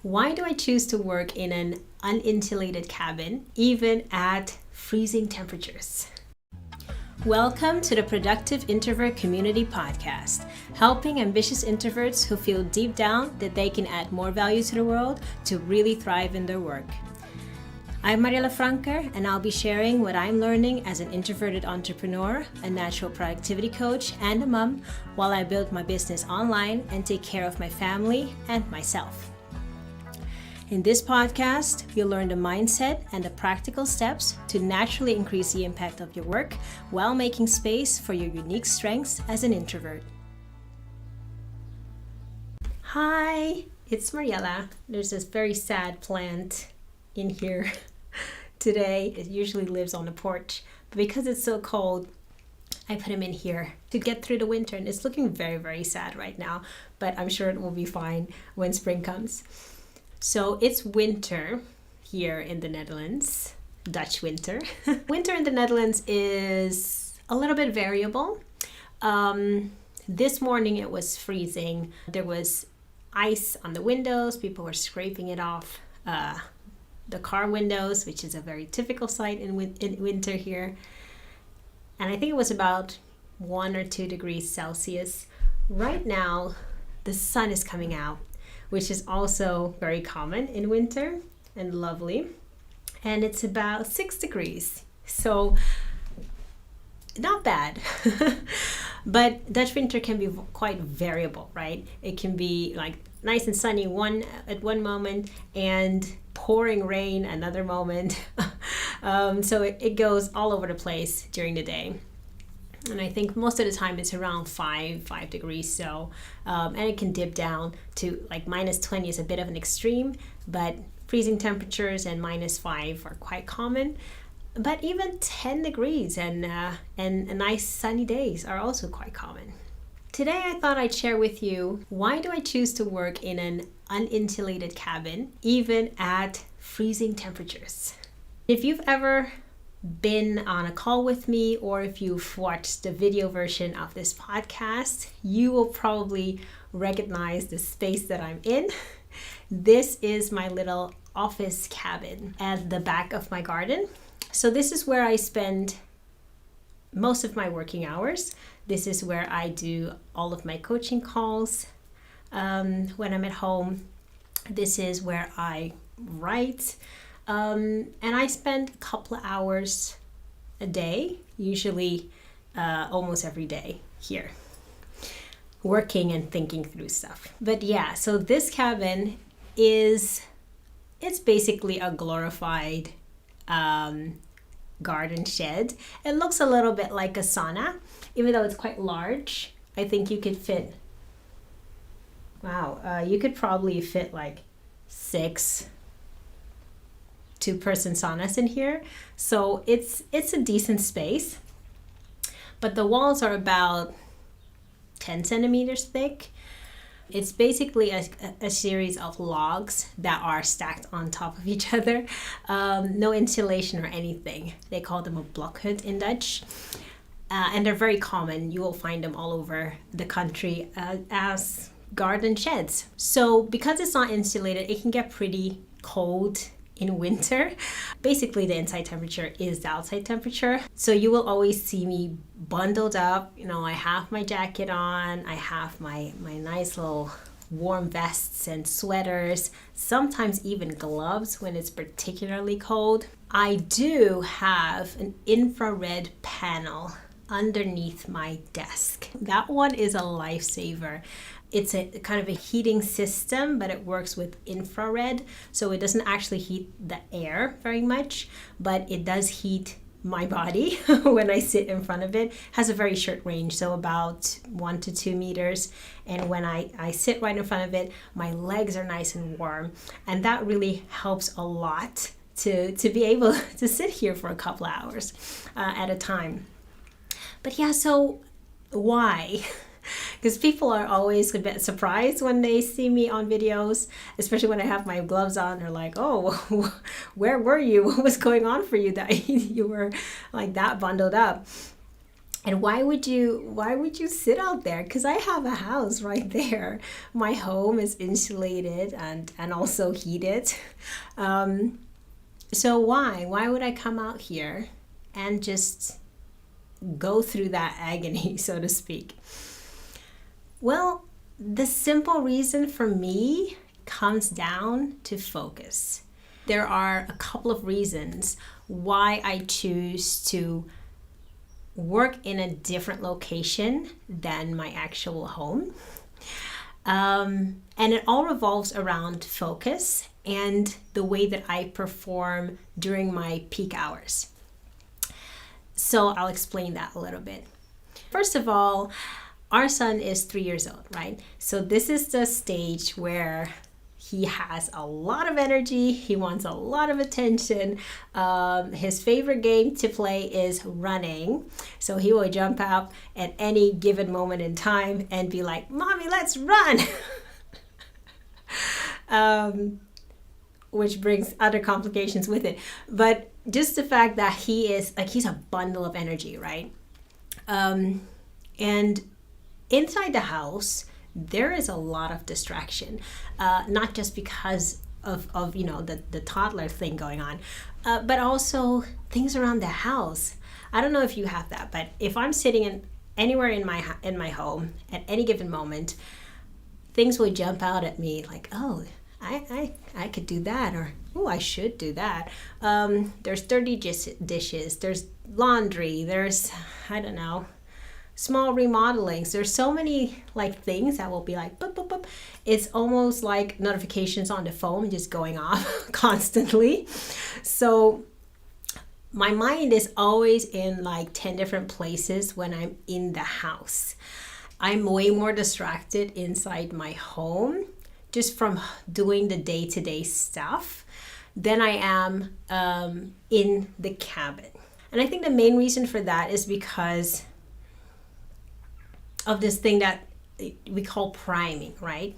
Why do I choose to work in an uninsulated cabin, even at freezing temperatures? Welcome to the Productive Introvert Community Podcast, helping ambitious introverts who feel deep down that they can add more value to the world to really thrive in their work. I'm Mariela Franker, and I'll be sharing what I'm learning as an introverted entrepreneur, a natural productivity coach, and a mom while I build my business online and take care of my family and myself. In this podcast, you'll learn the mindset and the practical steps to naturally increase the impact of your work while making space for your unique strengths as an introvert. Hi, it's Mariela. There's this very sad plant in here today. It usually lives on the porch, but because it's so cold, I put him in here to get through the winter, and it's looking very, very sad right now, but I'm sure it will be fine when spring comes. So it's winter here in the Netherlands, Dutch winter. Winter in the Netherlands is a little bit variable. This morning it was freezing. There was ice on the windows. People were scraping it off the car windows, which is a very typical sight in winter here. And I think it was about 1 or 2 degrees Celsius. Right now, the sun is coming out, which is also very common in winter and lovely. And it's about 6 degrees. So not bad. But Dutch winter can be quite variable, right? It can be like nice and sunny at one moment and pouring rain another moment. So it goes all over the place during the day. And I think most of the time it's around 5 degrees. So, and it can dip down to like minus 20 is a bit of an extreme, but freezing temperatures and -5 are quite common. But even 10 degrees and nice sunny days are also quite common. Today I thought I'd share with you, why do I choose to work in an uninsulated cabin, even at freezing temperatures? If you've ever been on a call with me, or if you've watched the video version of this podcast, you will probably recognize the space that I'm in. This is my little office cabin at the back of my garden. So this is where I spend most of my working hours. This is where I do all of my coaching calls when I'm at home. This is where I write. And I spend a couple of hours a day, usually almost every day here, working and thinking through stuff. But yeah, so this cabin it's basically a glorified garden shed. It looks a little bit like a sauna, even though it's quite large. I think you could fit, you could probably fit like 6 2-person saunas in here. So it's a decent space, but the walls are about 10 centimeters thick. It's basically a series of logs that are stacked on top of each other. No insulation or anything. They call them a blokhut in Dutch. And they're very common. You will find them all over the country as garden sheds. So because it's not insulated, it can get pretty cold in winter. Basically, the inside temperature is the outside temperature. So you will always see me bundled up. You know, I have my jacket on, I have my nice little warm vests and sweaters, sometimes even gloves when it's particularly cold. I do have an infrared panel underneath my desk. That one is a lifesaver. It's a kind of a heating system, but it works with infrared. So it doesn't actually heat the air very much, but it does heat my body when I sit in front of it. It has a very short range, so about 1 to 2 meters. And when I sit right in front of it, my legs are nice and warm. And that really helps a lot to be able to sit here for a couple hours at a time. But yeah, so why? Because people are always a bit surprised when they see me on videos, especially when I have my gloves on. They're like, oh, where were you? What was going on for you that you were like that bundled up? And why would you sit out there? Because I have a house right there. My home is insulated and also heated. So why would I come out here and just go through that agony, so to speak? Well, the simple reason for me comes down to focus. There are a couple of reasons why I choose to work in a different location than my actual home. And it all revolves around focus and the way that I perform during my peak hours. So I'll explain that a little bit. First of all, our son is 3 years old, right? So this is the stage where he has a lot of energy. He wants a lot of attention. His favorite game to play is running. So he will jump out at any given moment in time and be like, "Mommy, let's run." Which brings other complications with it. But just the fact that he's a bundle of energy, right? And inside the house, there is a lot of distraction, not just because of the toddler thing going on, but also things around the house. I don't know if you have that, but if I'm sitting anywhere in my home at any given moment, things will jump out at me like, oh, I could do that, or oh, I should do that. There's dirty dishes, there's laundry, there's, I don't know, small remodelings. There's so many things that will be like boop, boop, boop. It's almost like notifications on the phone just going off constantly. So my mind is always in 10 different places when I'm in the house. I'm way more distracted inside my home just from doing the day-to-day stuff than I am in the cabin. And I think the main reason for that is because of this thing that we call priming, right?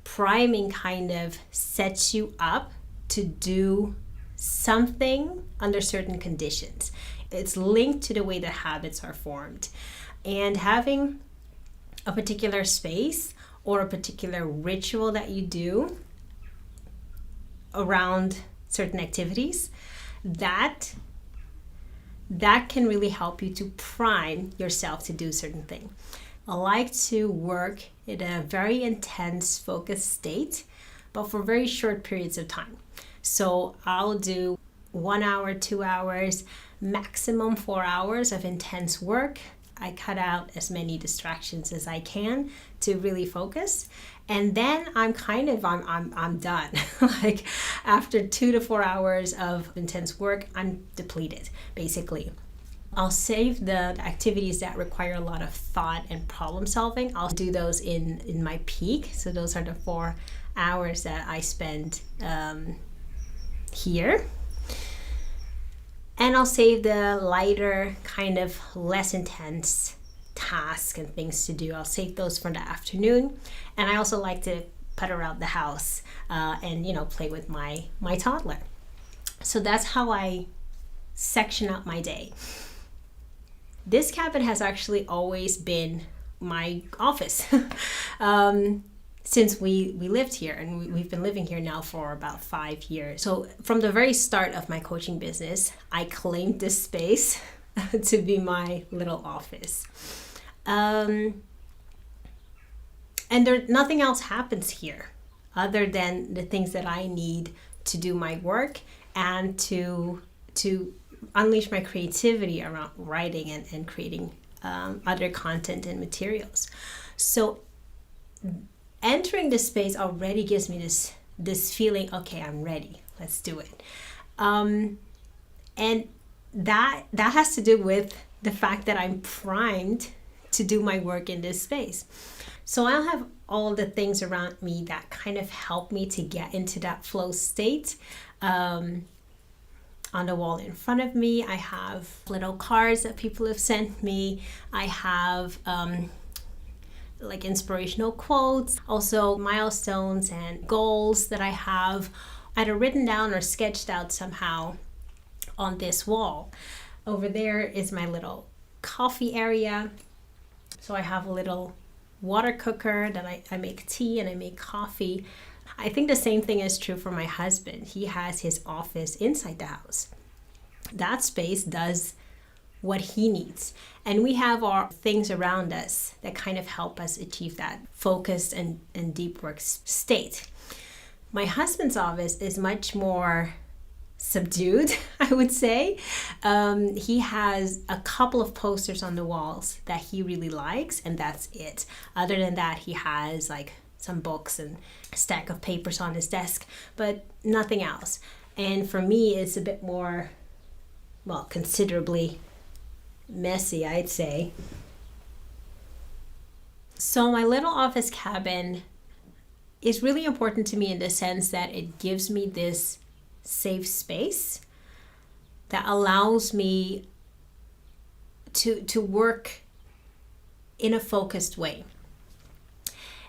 Priming kind of sets you up to do something under certain conditions. It's linked to the way that habits are formed. And having a particular space or a particular ritual that you do around certain activities, that can really help you to prime yourself to do a certain thing. I like to work in a very intense focused state, but for very short periods of time. So I'll do 1 hour, 2 hours, maximum 4 hours of intense work. I cut out as many distractions as I can to really focus. And then I'm done. After 2 to 4 hours of intense work, I'm depleted, basically. I'll save the activities that require a lot of thought and problem solving. I'll do those in my peak. So those are the 4 hours that I spend here. And I'll save the lighter, kind of less intense tasks and things to do. I'll save those for the afternoon. And I also like to putter around the house and play with my toddler. So that's how I section up my day. This cabin has actually always been my office since we lived here, and we've been living here now for about 5 years. So from the very start of my coaching business, I claimed this space to be my little office. And nothing else happens here other than the things that I need to do my work and to unleash my creativity around writing and creating other content and materials. So entering this space already gives me this feeling, okay, I'm ready, let's do it. And that has to do with the fact that I'm primed to do my work in this space. So I'll have all the things around me that kind of help me to get into that flow state. On the wall in front of me, I have little cards that people have sent me. I have inspirational quotes, also milestones and goals that I have either written down or sketched out somehow on this wall. Over there is my little coffee area. So I have a little water cooker that I make tea and I make coffee. I think the same thing is true for my husband. He has his office inside the house. That space does what he needs. And we have our things around us that kind of help us achieve that focused and deep work state. My husband's office is much more subdued, I would say. He has a couple of posters on the walls that he really likes, and that's it. Other than that, he has like some books and a stack of papers on his desk, but nothing else. And for me, it's a bit more, well, considerably messy, I'd say. So my little office cabin is really important to me in the sense that it gives me this safe space that allows me to work in a focused way.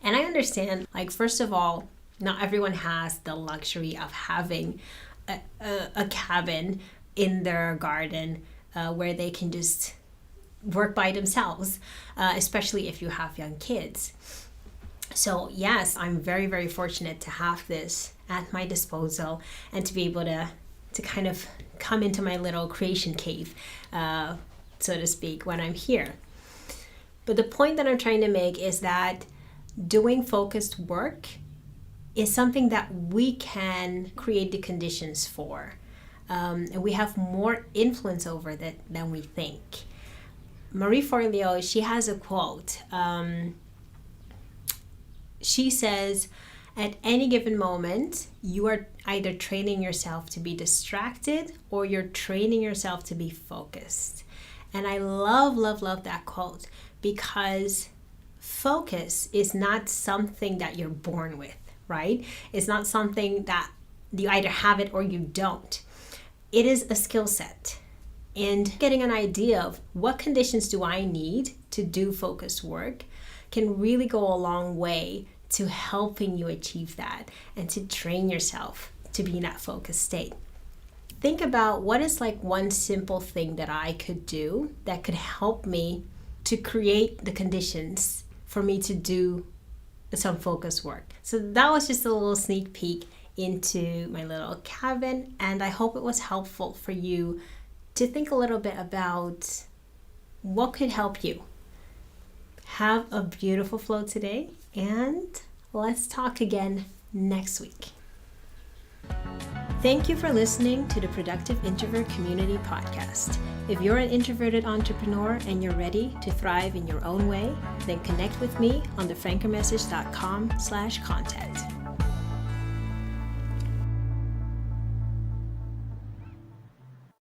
And I understand, like, first of all, not everyone has the luxury of having a cabin in their garden where they can just work by themselves, especially if you have young kids. So yes, I'm very, very fortunate to have this at my disposal and to be able to kind of come into my little creation cave, so to speak, when I'm here. But the point that I'm trying to make is that doing focused work is something that we can create the conditions for. And we have more influence over that than we think. Marie Forleo, she has a quote. She says, at any given moment, you are either training yourself to be distracted or you're training yourself to be focused. And I love, love, love that quote, because focus is not something that you're born with, right? It's not something that you either have it or you don't. It is a skill set. And getting an idea of what conditions do I need to do focused work can really go a long way to helping you achieve that and to train yourself to be in that focused state. Think about what is like one simple thing that I could do that could help me to create the conditions for me to do some focused work. So that was just a little sneak peek into my little cabin, and I hope it was helpful for you to think a little bit about what could help you. Have a beautiful flow today, and let's talk again next week. Thank you for listening to the Productive Introvert Community Podcast. If you're an introverted entrepreneur and you're ready to thrive in your own way, then connect with me on thefrankermessage.com/contact.